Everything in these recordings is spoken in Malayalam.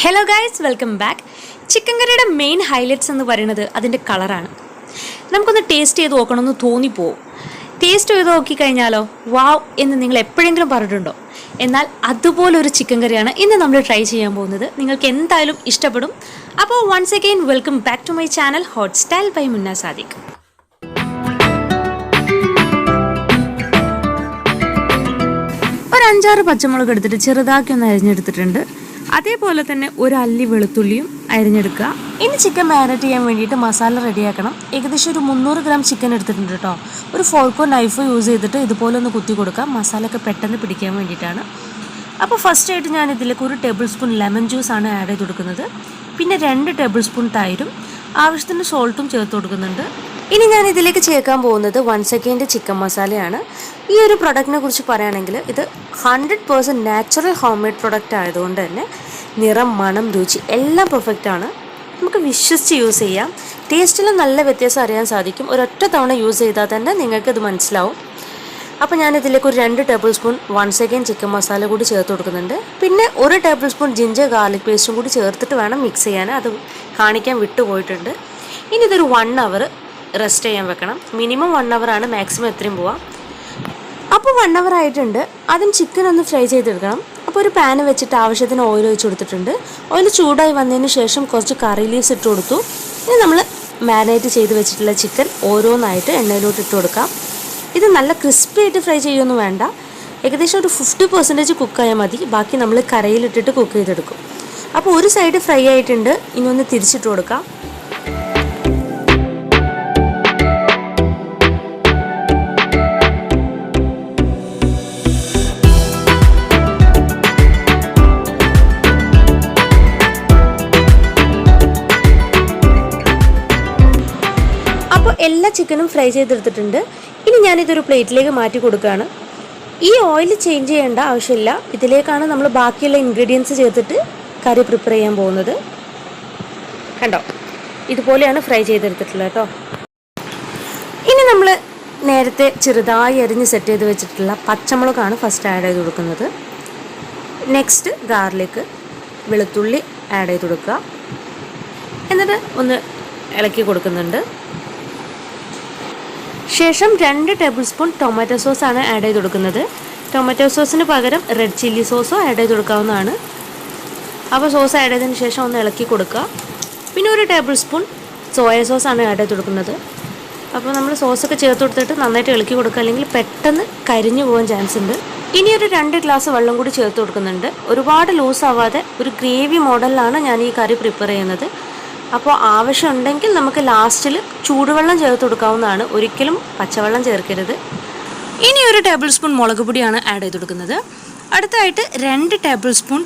Hello guys, welcome back. Chicken കറിയുടെ മെയിൻ ഹൈലൈറ്റ്സ് എന്ന് പറയുന്നത് അതിൻ്റെ കളറാണ്. നമുക്കൊന്ന് ടേസ്റ്റ് ചെയ്ത് നോക്കണമെന്ന് തോന്നിപ്പോവും. ടേസ്റ്റ് ചെയ്ത് നോക്കിക്കഴിഞ്ഞാലോ വാവ് എന്ന് നിങ്ങൾ എപ്പോഴെങ്കിലും പറഞ്ഞിട്ടുണ്ടോ? എന്നാൽ അതുപോലൊരു ചിക്കൻ കറിയാണ് ഇന്ന് നമ്മൾ ട്രൈ ചെയ്യാൻ പോകുന്നത്. നിങ്ങൾക്ക് എന്തായാലും ഇഷ്ടപ്പെടും. അപ്പോൾ once again welcome back to my channel hot style by MunnaSadiq. ഒരു 5-6 പച്ചമുളക് എടുത്തിട്ട് ചെറുതാക്കി ഒന്ന് അരിഞ്ഞെടുത്തിട്ടുണ്ട്. അതേപോലെ തന്നെ ഒരു അല്ലി വെളുത്തുള്ളിയും അരിഞ്ഞെടുക്കുക. ഇനി ചിക്കൻ മാരിനേറ്റ് ചെയ്യാൻ വേണ്ടിയിട്ട് മസാല റെഡിയാക്കണം. ഏകദേശം ഒരു 300 ഗ്രാം ചിക്കൻ എടുത്തിട്ടുണ്ട് കേട്ടോ. ഒരു ഫോർക്കോ നൈഫോ യൂസ് ചെയ്തിട്ട് ഇതുപോലെ ഒന്ന് കുത്തി കൊടുക്കാം. മസാലയൊക്കെ പെട്ടെന്ന് പിടിക്കാൻ വേണ്ടിയിട്ടാണ്. അപ്പോൾ ഫസ്റ്റായിട്ട് ഞാൻ ഇതിലേക്ക് 1 ടേബിൾ സ്പൂൺ ലെമൺ ജ്യൂസാണ് ആഡ് ചെയ്ത് കൊടുക്കുന്നത്. പിന്നെ 2 ടേബിൾ സ്പൂൺ തൈരും ആവശ്യത്തിന് സോൾട്ടും ചേർത്ത് കൊടുക്കുന്നുണ്ട്. ഇനി ഞാൻ ഇതിലേക്ക് ചേർക്കാൻ പോകുന്നത് 1 സെക്കൻഡ് ചിക്കൻ മസാലയാണ്. ഈ ഒരു പ്രൊഡക്റ്റിനെ കുറിച്ച് പറയുകയാണെങ്കിൽ ഇത് 100% നാച്ചുറൽ ഹോം മെയ്ഡ് പ്രൊഡക്റ്റ് ആയതുകൊണ്ട് തന്നെ നിറം, മണം, രുചി എല്ലാം പെർഫെക്റ്റ് ആണ്. നമുക്ക് വിശ്വസിച്ച് യൂസ് ചെയ്യാം. ടേസ്റ്റിലും നല്ല വ്യത്യാസം അറിയാൻ സാധിക്കും. ഒരൊറ്റ തവണ യൂസ് ചെയ്താൽ തന്നെ നിങ്ങൾക്കിത് മനസ്സിലാവും. അപ്പോൾ ഞാനിതിലേക്ക് ഒരു 2 table spoon 1 second chicken masala കൂടി ചേർത്ത് കൊടുക്കുന്നുണ്ട്. പിന്നെ 1 ടേബിൾ സ്പൂൺ ജിഞ്ചർ ഗാർലിക് പേസ്റ്റും കൂടി ചേർത്തിട്ട് വേണം മിക്സ് ചെയ്യാൻ. അത് കാണിക്കാൻ വിട്ടുപോയിട്ടുണ്ട്. ഇനി ഇതൊരു 1 അവർ റെസ്റ്റ് ചെയ്യാൻ വെക്കണം. മിനിമം 1 അവറാണ്, മാക്സിമം എത്രയും പോവാം. അപ്പോൾ 1 അവർ ആയിട്ടുണ്ട്. ആദ്യം ചിക്കൻ ഒന്ന് ഫ്രൈ ചെയ്തെടുക്കണം. അപ്പോൾ ഒരു പാന് വെച്ചിട്ട് ആവശ്യത്തിന് ഓയിൽ ഒഴിച്ച് കൊടുത്തിട്ടുണ്ട്. ഓയിൽ ചൂടായി വന്നതിന് ശേഷം കുറച്ച് കറി ലീവ്സ് ഇട്ട് കൊടുത്തു. ഇനി നമ്മൾ മാരിനേറ്റ് ചെയ്ത് വെച്ചിട്ടുള്ള ചിക്കൻ ഓരോന്നായിട്ട് എണ്ണയിലോട്ട് ഇട്ട് കൊടുക്കാം. ഇത് നല്ല ക്രിസ്പി ആയിട്ട് ഫ്രൈ ചെയ്യുമൊന്നും വേണ്ട. ഏകദേശം ഒരു 50% കുക്കായാൽ മതി. ബാക്കി നമ്മൾ കറിയിലിട്ടിട്ട് കുക്ക് ചെയ്തെടുക്കും. അപ്പോൾ ഒരു സൈഡ് ഫ്രൈ ആയിട്ടുണ്ട്. ഇനി ഒന്ന് തിരിച്ചിട്ട് കൊടുക്കാം. എല്ലാ ചിക്കനും ഫ്രൈ ചെയ്തെടുത്തിട്ടുണ്ട്. ഇനി ഞാനിതൊരു പ്ലേറ്റിലേക്ക് മാറ്റി കൊടുക്കുകയാണ്. ഈ ഓയിൽ ചേഞ്ച് ചെയ്യേണ്ട ആവശ്യമില്ല. ഇതിലേക്കാണ് നമ്മൾ ബാക്കിയുള്ള ഇൻഗ്രീഡിയൻസ് ചേർത്തിട്ട് കറി പ്രിപ്പയർ ചെയ്യാൻ പോകുന്നത്. കണ്ടോ, ഇതുപോലെയാണ് ഫ്രൈ ചെയ്തെടുത്തിട്ടുള്ളത് കേട്ടോ. ഇനി നമ്മൾ നേരത്തെ ചെറുതായി അരിഞ്ഞ് സെറ്റ് ചെയ്ത് വെച്ചിട്ടുള്ള പച്ചമുളകാണ് ഫസ്റ്റ് ആഡ് ചെയ്ത് കൊടുക്കുന്നത്. നെക്സ്റ്റ് ഗാർലിക്, വെളുത്തുള്ളി ആഡ് ചെയ്ത് കൊടുക്കുക. എന്നിട്ട് ഒന്ന് ഇളക്കി കൊടുക്കുന്നുണ്ട്. ശേഷം 2 ടേബിൾ സ്പൂൺ ടൊമാറ്റോ സോസാണ് ആഡ് ചെയ്ത് കൊടുക്കുന്നത്. ടൊമാറ്റോ സോസിന് പകരം റെഡ് ചില്ലി സോസോ ആഡ് ചെയ്ത് കൊടുക്കാവുന്നതാണ്. അപ്പോൾ സോസ് ആഡ് ചെയ്തതിന് ശേഷം ഒന്ന് ഇളക്കി കൊടുക്കുക. പിന്നെ 1 ടേബിൾ സ്പൂൺ സോയ സോസാണ് ആഡ് ചെയ്ത് കൊടുക്കുന്നത്. അപ്പോൾ നമ്മൾ സോസൊക്കെ ചേർത്ത് കൊടുത്തിട്ട് നന്നായിട്ട് ഇളക്കി കൊടുക്കുക, അല്ലെങ്കിൽ പെട്ടെന്ന് കരിഞ്ഞു പോകാൻ ചാൻസ് ഉണ്ട്. ഇനി ഒരു 2 ഗ്ലാസ് വെള്ളം കൂടി ചേർത്ത് കൊടുക്കുന്നുണ്ട്. ഒരുപാട് ലൂസ് ആവാതെ ഒരു ഗ്രേവി മോഡലിലാണ് ഞാൻ ഈ കറി പ്രിപ്പയർ ചെയ്യുന്നത്. അപ്പോൾ ആവശ്യമുണ്ടെങ്കിൽ നമുക്ക് ലാസ്റ്റിൽ ചൂടുവെള്ളം ചേർത്ത് കൊടുക്കാവുന്നതാണ്. ഒരിക്കലും പച്ചവെള്ളം ചേർക്കരുത്. ഇനി 1 ടേബിൾ സ്പൂൺ മുളക് പൊടിയാണ് ആഡ് ചെയ്ത് കൊടുക്കുന്നത്. അടുത്തായിട്ട് 2 ടേബിൾ സ്പൂൺ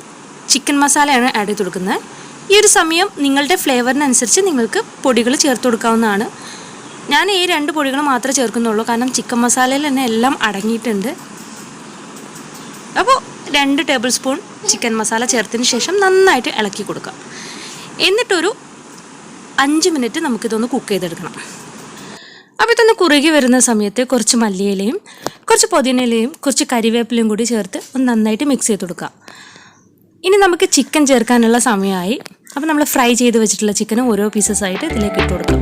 ചിക്കൻ മസാലയാണ് ആഡ് ചെയ്ത് കൊടുക്കുന്നത്. ഈ ഒരു സമയം നിങ്ങളുടെ ഫ്ലേവറിനനുസരിച്ച് നിങ്ങൾക്ക് പൊടികൾ ചേർത്ത് കൊടുക്കാവുന്നതാണ്. ഞാൻ ഈ 2 പൊടികൾ മാത്രമേ ചേർക്കുന്നുള്ളൂ, കാരണം ചിക്കൻ മസാലയിൽ തന്നെ എല്ലാം അടങ്ങിയിട്ടുണ്ട്. അപ്പോൾ 2 ടേബിൾ സ്പൂൺ ചിക്കൻ മസാല ചേർത്തതിന് ശേഷം നന്നായിട്ട് ഇളക്കി കൊടുക്കുക. എന്നിട്ടൊരു 5 മിനിറ്റ് നമുക്കിതൊന്ന് കുക്ക് ചെയ്തെടുക്കണം. അപ്പോൾ ഇതൊന്ന് കുറുകി വരുന്ന സമയത്ത് കുറച്ച് മല്ലിയിലയും കുറച്ച് പുതിനയിലയും കുറച്ച് കരിവേപ്പിലയും കൂടി ചേർത്ത് ഒന്ന് നന്നായിട്ട് മിക്സ് ചെയ്ത് കൊടുക്കുക. ഇനി നമുക്ക് ചിക്കൻ ചേർക്കാനുള്ള സമയമായി. അപ്പോൾ നമ്മൾ ഫ്രൈ ചെയ്ത് വെച്ചിട്ടുള്ള ചിക്കൻ ഓരോ പീസസ് ആയിട്ട് ഇതിലേക്ക് ഇട്ട് കൊടുക്കാം.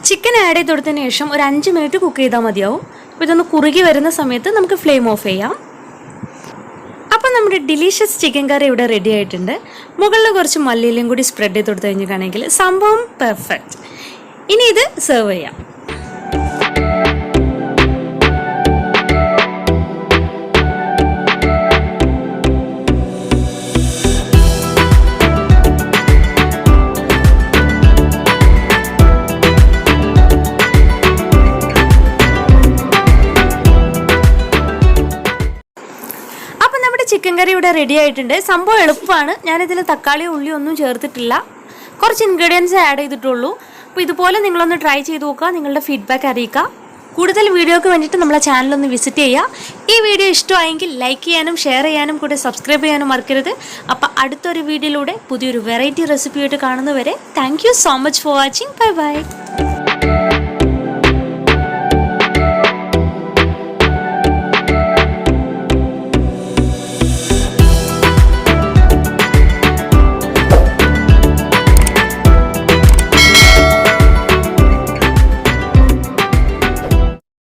ചിക്കൻ ആഡ് ചെയ്ത് കൊടുത്തതിന് ശേഷം ഒരു 5 മിനിറ്റ് കുക്ക് ചെയ്താൽ മതിയാവും. അപ്പോൾ ഇതൊന്ന് കുറുകി വരുന്ന സമയത്ത് നമുക്ക് ഫ്ലെയിം ഓഫ് ചെയ്യാം. അപ്പോൾ നമ്മുടെ ഡിലീഷ്യസ് ചിക്കൻ കറി ഇവിടെ റെഡി ആയിട്ടുണ്ട്. മുകളിൽ കുറച്ച് മല്ലിയിലയും കൂടി സ്പ്രെഡ് ചെയ്ത് കൊടുത്തു കഴിഞ്ഞിട്ടാണെങ്കിൽ സംഭവം പെർഫെക്റ്റ്. ഇനി ഇത് സെർവ് ചെയ്യാം. ചിക്കൻ കറി ഇവിടെ റെഡി ആയിട്ടുണ്ട്. സംഭവം എളുപ്പമാണ്. ഞാനിതിൽ തക്കാളി, ഉള്ളി ഒന്നും ചേർത്തിട്ടില്ല. കുറച്ച് ഇൻഗ്രീഡിയൻസ് ആഡ് ചെയ്തിട്ടുള്ളൂ. അപ്പോൾ ഇതുപോലെ നിങ്ങളൊന്ന് ട്രൈ ചെയ്ത് നോക്കുക. നിങ്ങളുടെ ഫീഡ്ബാക്ക് അറിയിക്കുക. കൂടുതൽ വീഡിയോക്ക് വേണ്ടിയിട്ട് നമ്മളെ ചാനലൊന്ന് വിസിറ്റ് ചെയ്യുക. ഈ വീഡിയോ ഇഷ്ടമായെങ്കിൽ ലൈക്ക് ചെയ്യാനും ഷെയർ ചെയ്യാനും കൂടെ സബ്സ്ക്രൈബ് ചെയ്യാനും മറക്കരുത്. അപ്പോൾ അടുത്തൊരു വീഡിയോയിലൂടെ പുതിയൊരു വെറൈറ്റി റെസിപ്പിയായിട്ട് കാണുന്നവരെ thank you so much for watching. Bye bye.